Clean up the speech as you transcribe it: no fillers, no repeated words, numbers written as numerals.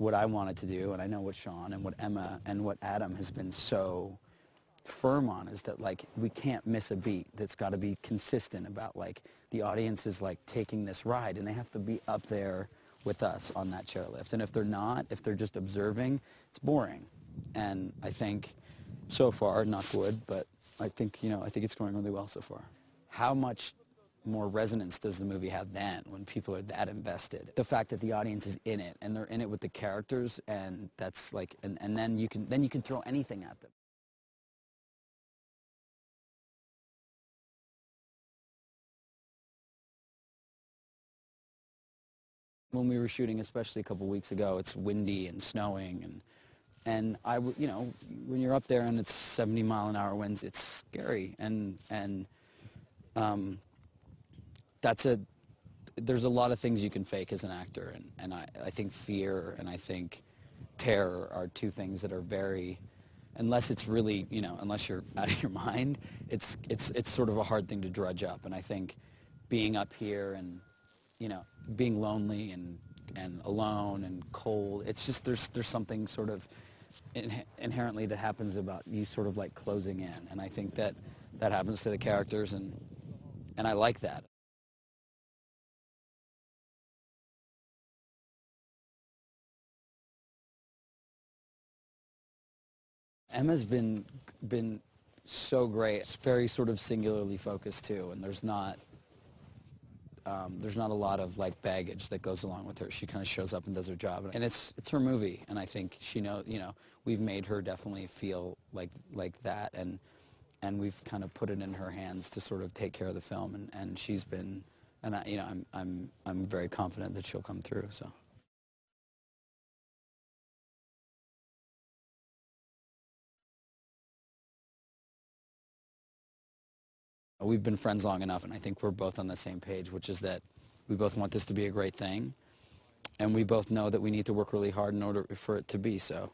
what I wanted to do, and I know what Sean and what Emma and what Adam has been so firm on, is that like we can't miss a beat. That's got to be consistent about like the audience is like taking this ride, and they have to be up there with us on that chairlift. And if they're not, if they're just observing, it's boring. And I think so far, knock wood, but I think, you know, I think it's going really well so far. How much more resonance does the movie have then when people are that invested? The fact that the audience is in it and they're in it with the characters, and that's like, and then you can throw anything at them. When we were shooting, especially a couple weeks ago, it's windy and snowing, and you know, when you're up there and it's 70-mile-an-hour winds, it's scary, and there's a lot of things you can fake as an actor, and I think fear and I think terror are two things that are very, unless it's really, you know, unless you're out of your mind, it's sort of a hard thing to drudge up. And I think being up here and, you know, being lonely and alone and cold, it's just there's something sort of inherently that happens about you sort of like closing in, and I think that happens to the characters, and I like that. Emma's been so great. It's very sort of singularly focused too, and there's not a lot of like baggage that goes along with her. She kind of shows up and does her job, and it's her movie, and I think she knows, you know, we've made her definitely feel like that, and we've kind of put it in her hands to sort of take care of the film, and she's been, and you know, I'm very confident that she'll come through. So. We've been friends long enough, and I think we're both on the same page, which is that we both want this to be a great thing, and we both know that we need to work really hard in order for it to be so.